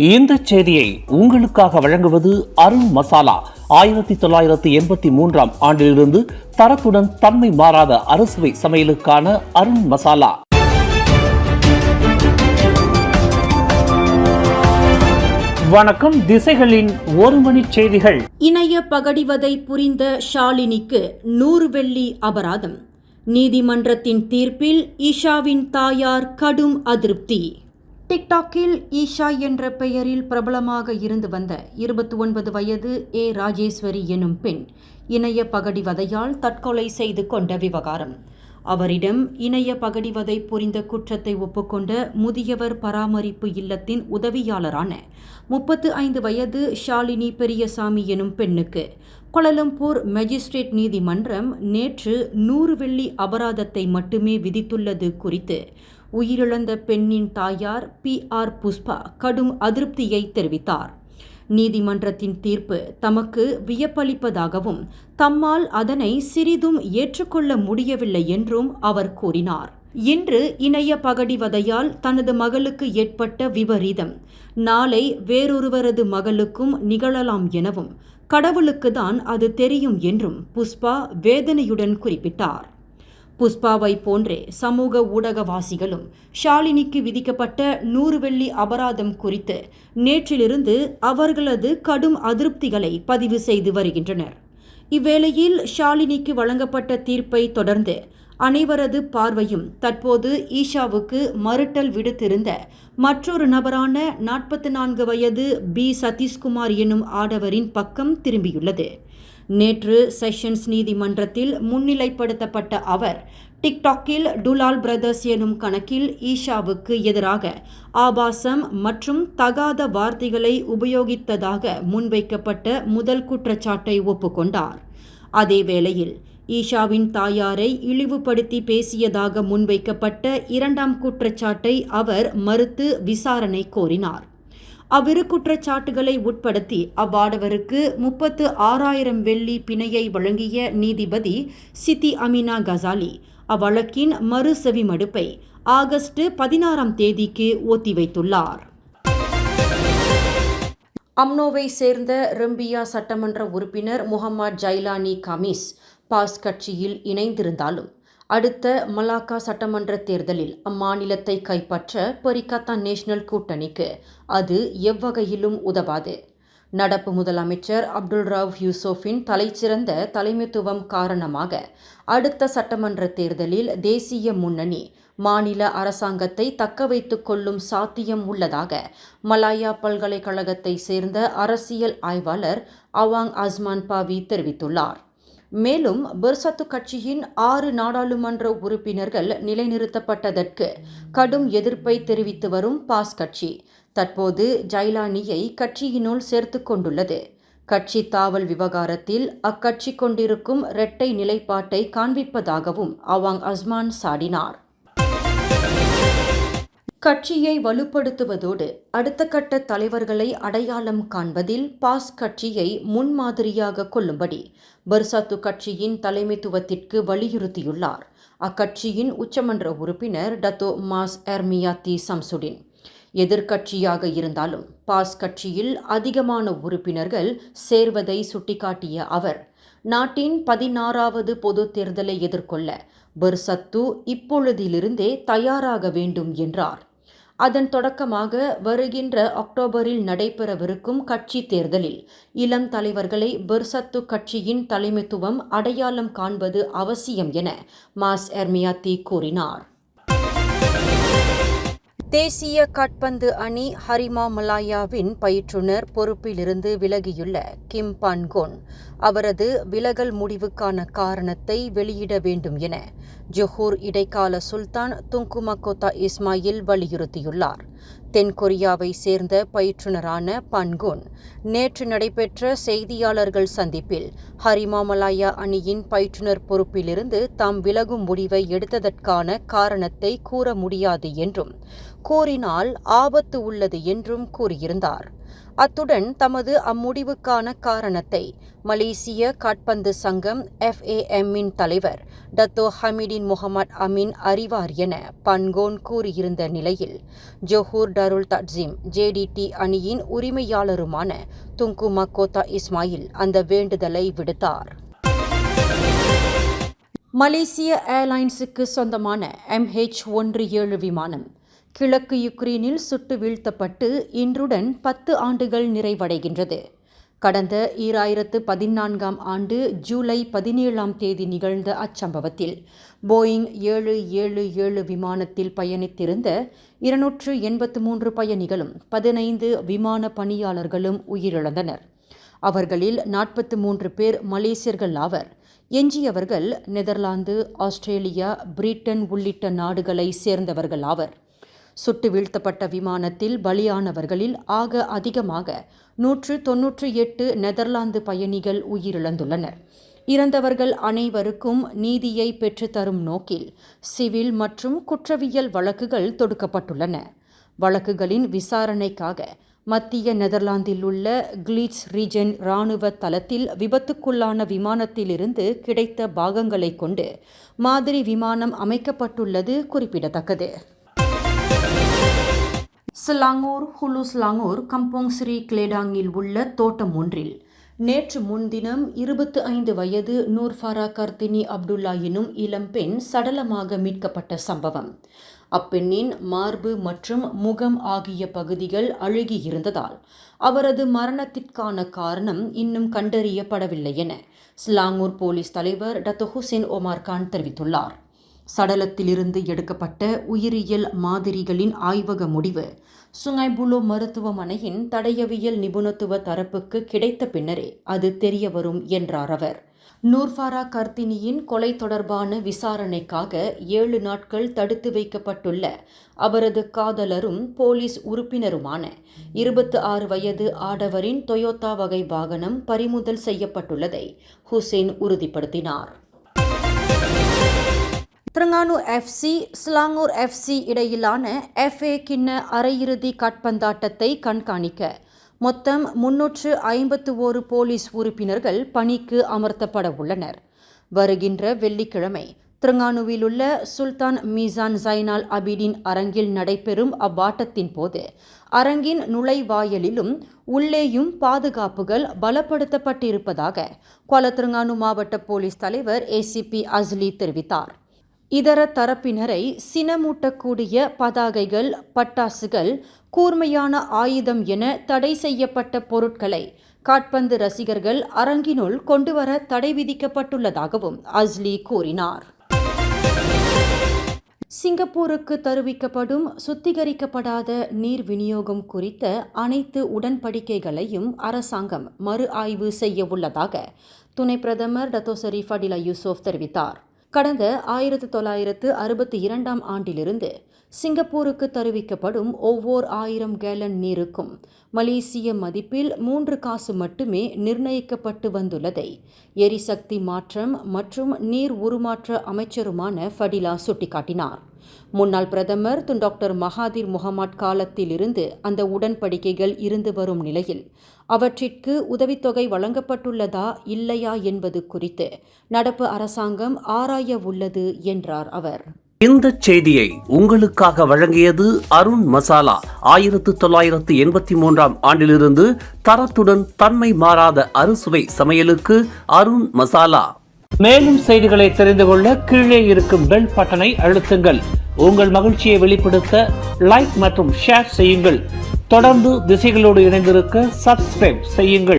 இந்த செய்தியை உங்களுக்காக வழங்குவது அருண் மசாலா. 1983 ஆண்டிலிருந்து தரத்துடன் தன்மை மாறாத அறுசுவை சமையலுக்கான அருண் மசாலா. வணக்கம். திசைகளின் ஒரு மணி செய்திகள். இணைய பகடிவதை புரிந்த ஷாலினிக்கு 100 வெள்ளி அபராதம். நீதிமன்றத்தின் தீர்ப்பில் ஈஷாவின் தாயார் கடும் அதிருப்தி. டிக்டாக்கில் ஈஷா என்ற பெயரில் பிரபலமாக இருந்து வந்த 29 வயது ராஜேஸ்வரி எனும் பெண் இணைய பகடிவதையால் தற்கொலை செய்து கொண்ட விவகாரம். அவரிடம் இணைய பகடிவதை புரிந்த குற்றத்தை ஒப்புக்கொண்ட முதியவர் பராமரிப்பு இல்லத்தின் உதவியாளரான 35 வயது ஷாலினி பெரியசாமி எனும் பெண்ணுக்கு கோலாலம்பூர் மேஜிஸ்ட்ரேட் நீதிமன்றம் நேற்று 100 வெள்ளி அபராதத்தை மட்டுமே விதித்துள்ளது குறித்து உயிரிழந்த பெண்ணின் தாயார் PR புஷ்பா கடும் அதிருப்தியை தெரிவித்தார். நீதிமன்றத்தின் தீர்ப்பு தமக்கு வியப்பளிப்பதாகவும் தம்மால் அதனை சிறிதும் ஏற்றுக்கொள்ள முடியவில்லை என்றும் அவர் கூறினார். இன்று இணைய பகடிவதையால் தனது மகளுக்கு ஏற்பட்ட விபரீதம் நாளை வேறொருவரது மகளுக்கும் நிகழலாம் எனவும் கடவுளுக்குதான் அது தெரியும் என்றும் புஷ்பா வேதனையுடன் குறிப்பிட்டார். புஷ்பாவை போன்றே சமூக ஊடகவாசிகளும் ஷாலினிக்கு விதிக்கப்பட்ட 100 வெள்ளி அபராதம் குறித்து நேற்றிலிருந்து அவர்களது கடும் அதிருப்திகளை பதிவு செய்து வருகின்றனர். இவ்வேளையில் ஷாலினிக்கு வழங்கப்பட்ட தீர்ப்பை தொடர்ந்து அனைவரது பார்வையும் தற்போது ஈஷாவுக்கு மறுட்டல் விடுத்திருந்த மற்றொரு நபரான 44 வயது B சதீஷ்குமார் எனும் ஆடவரின் பக்கம் திரும்பியுள்ளது. நேற்று செஷன்ஸ் நீதிமன்றத்தில் முன்னிலைப்படுத்தப்பட்ட அவர் டிக்டாக்கில் டுலால் பிரதர்ஸ் எனும் கணக்கில் ஈஷாவுக்கு எதிராக ஆபாசம் மற்றும் தகாத வார்த்தைகளை உபயோகித்ததாக முன்வைக்கப்பட்ட முதல் குற்றச்சாட்டை ஒப்புக்கொண்டார். அதே வேளையில் ஈஷாவின் தாயாரை இழிவுபடுத்தி பேசியதாக முன்வைக்கப்பட்ட 2ஆம் குற்றச்சாட்டை அவர் மறுத்து விசாரணை கோரினார். அவ்விரு குற்றச்சாட்டுகளை உட்படுத்தி அவ்வாடவருக்கு 36,000 வெள்ளி பிணையை வழங்கிய நீதிபதி சித்தி அமினா கசாலி அவ்வழக்கின் மறு செவிமடுப்பை ஆகஸ்ட் 16ஆம் தேதிக்கு ஒத்திவைத்துள்ளார். அம்னோவை சேர்ந்த ரம்பியா சட்டமன்ற உறுப்பினர் முகமது ஜைலானி கமீஸ் பாஸ் கட்சியில் இணைந்திருந்தாலும் அடுத்த மலாக்கா சட்டமன்ற தேர்தலில் அம்மாநிலத்தை கைப்பற்ற பரிகத்தா நேஷனல் கூட்டணிக்கு அது எவ்வகையிலும் உதவாது. நடப்பு முதலமைச்சர் அப்துல் ரவூஃப் யூசுஃபின் தலைச்சிறந்த தலைமைத்துவம் காரணமாக அடுத்த சட்டமன்ற தேர்தலில் தேசிய முன்னணி மாநில அரசாங்கத்தை தக்க வைத்துக் கொள்ளும் சாத்தியம் உள்ளதாக மலாயா பல்கலைக்கழகத்தை சேர்ந்த அரசியல் ஆய்வாளர் அவாங் அஸ்மான் பாவி தெரிவித்துள்ளார். மேலும் பெர்சத்து கட்சியின் 6 நாடாளுமன்ற உறுப்பினர்கள் நிலைநிறுத்தப்பட்டதற்கு கடும் எதிர்ப்பை தெரிவித்து வரும் பாஸ் கட்சி தற்போது ஜைலானியை கட்சியினுள் சேர்த்து கொண்டுள்ளது. கட்சி தாவல் விவகாரத்தில் அக்கட்சி கொண்டிருக்கும் இரட்டை நிலைப்பாட்டை காண்பிப்பதாகவும் அவாங் அஸ்மான் சாடினார். கட்சியை வலுப்படுத்துவதோடு அடுத்த கட்ட தலைவர்களை அடையாளம் காண்பதில் பாஸ் கட்சியை முன்மாதிரியாக கொள்ளும்படி பெர்சத்து கட்சியின் தலைமைத்துவத்திற்கு வலியுறுத்தியுள்ளார் அக்கட்சியின் உச்சமன்ற உறுப்பினர் டத்தோ மாஸ் எர்மியாத்தி சம்சுடின். எதிர்க்கட்சியாக இருந்தாலும் பாஸ் கட்சியில் அதிகமான உறுப்பினர்கள் சேர்வதை சுட்டிக்காட்டிய அவர் நாட்டின் 16வது பொது தேர்தலை எதிர்கொள்ள பெர்சத்து இப்பொழுதிலிருந்தே தயாராக வேண்டும் என்றார். அதன் தொடக்கமாக வருகின்ற அக்டோபரில் நடைபெறவிருக்கும் கட்சி தேர்தலில் இளம் தலைவர்களை பெர்சத்து கட்சியின் தலைமைத்துவம் அடையாளம் காண்பது அவசியம் என மாஸ் எர்மியாத்தி கூறினார். தேசிய காற்பந்து அணி ஹரிமா மலாயாவின் பயிற்றுனர் பொறுப்பிலிருந்து விலகியுள்ள கிம் பான்கோன் அவரது விலகல் முடிவுக்கான காரணத்தை வெளியிட வேண்டும் என ஜொஹூர் இடைக்கால சுல்தான் துங்கு மக்கோத்தா இஸ்மாயில் வலியுறுத்தியுள்ளார். தென்கொரியாவை சேர்ந்த பயிற்றுனரான பான்கோன் நேற்று நடைபெற்ற செய்தியாளர்கள் சந்திப்பில் ஹரிமா மலாயா அணியின் பயிற்றுனர் பொறுப்பிலிருந்து தாம் விலகும் முடிவை எடுத்ததற்கான காரணத்தை கூற முடியாது என்றும் கூறினால் ஆபத்து உள்ளது என்றும் கூறியிருந்தார். அத்துடன் தமது அம்முடிவுக்கான காரணத்தை மலேசிய காற்பந்து சங்கம் FAM-இன் தலைவர் டத்தோ ஹமீடின் முகமது அமீன் அறிவார் என பன்கோன் கூறியிருந்த நிலையில் ஜொஹூர் டருல் தட்ஸீம் JDT அணியின் உரிமையாளருமான துங்கு மக்கோத்தா இஸ்மாயில் அந்த வேண்டுதலை விடுத்தார். மலேசிய ஏர்லைன்ஸுக்கு சொந்தமான MH17 விமானம் கிழக்கு யுக்ரைனில் சுட்டு வீழ்த்தப்பட்டு இன்றுடன் 10 ஆண்டுகள் நிறைவடைகின்றது. கடந்த 2014ஆம் ஆண்டு ஜூலை 17ஆம் தேதி நிகழ்ந்த அச்சம்பவத்தில் போயிங் 777 விமானத்தில் பயணித்திருந்த 283 பயணிகளும் 15 விமான பணியாளர்களும் உயிரிழந்தனர். அவர்களில் 43 பேர் மலேசியர்கள் ஆவர். எஞ்சியவர்கள் நெதர்லாந்து, ஆஸ்திரேலியா, பிரிட்டன் உள்ளிட்ட நாடுகளை சேர்ந்தவர்கள் ஆவர். சுட்டு வீழ்த்தப்பட்ட விமானத்தில் பலியானவர்களில் ஆக அதிகமாக 198 நெதர்லாந்து பயணிகள் உயிரிழந்துள்ளனர். இறந்தவர்கள் அனைவருக்கும் நீதியை பெற்றுத்தரும் நோக்கில் சிவில் மற்றும் குற்றவியல் வழக்குகள் தொடுக்கப்பட்டுள்ளன. வழக்குகளின் விசாரணைக்காக மத்திய நெதர்லாந்தில் உள்ள கிளீட்ஸ் ரீஜன் இராணுவ தளத்தில் விபத்துக்குள்ளான விமானத்திலிருந்து கிடைத்த பாகங்களை கொண்டு மாதிரி விமானம் அமைக்கப்பட்டுள்ளது குறிப்பிடத்தக்கது. செலாங்கூர் ஹுலு செலாங்கூர் கம்போங் ஸ்ரீ கிளேடாங்கில் உள்ள தோட்டம் ஒன்றில் நேற்று முன்தினம் 25 வயது நூர்ஃபாரா கர்தினி அப்துல்லா எனும் இளம்பெண் சடலமாக மீட்கப்பட்ட சம்பவம். அப்பெண்ணின் மார்பு மற்றும் முகம் ஆகிய பகுதிகள் அழுகியிருந்ததால் அவரது மரணத்திற்கான காரணம் இன்னும் கண்டறியப்படவில்லை என செலாங்கூர் போலீஸ் தலைவர் டத்தோ ஹுசேன் ஒமார் கான் தெரிவித்துள்ளார். சடலத்திலிருந்து எடுக்கப்பட்ட உயிரியல் மாதிரிகளின் ஆய்வக முடிவு சுங்கைபுலோ மருத்துவமனையின் தடயவியல் நிபுணத்துவ தரப்புக்கு கிடைத்த பின்னரே அது தெரியவரும் என்றார் அவர். நூர்ஃபாரா கர்தினியின் கொலை தொடர்பான விசாரணைக்காக 7 நாட்கள் தடுத்து வைக்கப்பட்டுள்ள அவரது காதலரும் போலீஸ் உறுப்பினருமான 26 வயது ஆடவரின் டொயோட்டா வகை வாகனம் பறிமுதல் செய்யப்பட்டுள்ளதை ஹுசேன் உறுதிப்படுத்தினார். திரங்கானு FC செலாங்கூர் FC இடையிலான FA கிண்ண அரையிறுதி காற்பந்தாட்டத்தை கண்காணிக்க மொத்தம் 351 போலீஸ் உறுப்பினர்கள் பணிக்கு அமர்த்தப்பட உள்ளனர். வருகின்ற வெள்ளிக்கிழமை திரங்கானுவில் உள்ள சுல்தான் மீசான் ஜைனால் அபிடின் அரங்கில் நடைபெறும் அவ்வாட்டத்தின் போது அரங்கின் நுழைவாயலிலும் உள்ளேயும் பாதுகாப்புகள் பலப்படுத்தப்பட்டிருப்பதாக குவால திரங்கானு மாவட்ட போலீஸ் தலைவர் ACP அஸ்லி தெரிவித்தார். இதர தரப்பினரை சினமூட்டக்கூடிய பதாகைகள், பட்டாசுகள், கூர்மையான ஆயுதம் என தடை செய்யப்பட்ட பொருட்களை காற்பந்து ரசிகர்கள் அரங்கினுள் கொண்டுவர தடை விதிக்கப்பட்டுள்ளதாகவும் அஸ்லி கூறினார். சிங்கப்பூருக்கு தருவிக்கப்படும் சுத்திகரிக்கப்படாத நீர் விநியோகம் குறித்த அனைத்து உடன்படிக்கைகளையும் அரசாங்கம் மறு ஆய்வு செய்ய உள்ளதாக துணை பிரதமர் டத்தோ சரி ஃபடிலா யூசுப் தெரிவித்தார். கடந்த 1962ஆம் ஆண்டிலிருந்து சிங்கப்பூருக்கு தருவிக்கப்படும் ஒவ்வொரு 1000 கேலன் நீருக்கும் மலேசிய மதிப்பில் 3 காசு மட்டுமே நிர்ணயிக்கப்பட்டு வந்துள்ளதை எரிசக்தி மாற்றம் மற்றும் நீர் உருமாற்ற அமைச்சருமான ஃபடிலா சுட்டிக்காட்டினார். முன்னாள் பிரதமர் டாக்டர் மகாதீர் முகமது காலத்திலிருந்து அந்த உடன்படிக்கைகள் இருந்து வரும் நிலையில் அவற்றிற்கு உதவித்தொகை வழங்கப்பட்டுள்ளதா இல்லையா என்பது குறித்து நடப்பு அரசாங்கம் ஆராய உள்ளது என்றார் அவர். இந்த செய்தியை உங்களுக்காக வழங்கியது அருண் மசாலா. 1983ஆம் ஆண்டிலிருந்து தரத்துடன் தன்மை மாறாத அறுசுவை சமையலுக்கு அருண் மசாலா. மேலும் செய்திகளை தெரிந்து கொள்ள கீழே இருக்கும் பெல் பட்டனை அழுத்துங்கள். உங்கள் மகிழ்ச்சியை வெளிப்படுத்த லைக் மற்றும் ஷேர் செய்யுங்கள். தொடர்ந்து திசைகளோடு இணைந்திருக்க சப்ஸ்கிரைப் செய்யுங்கள்.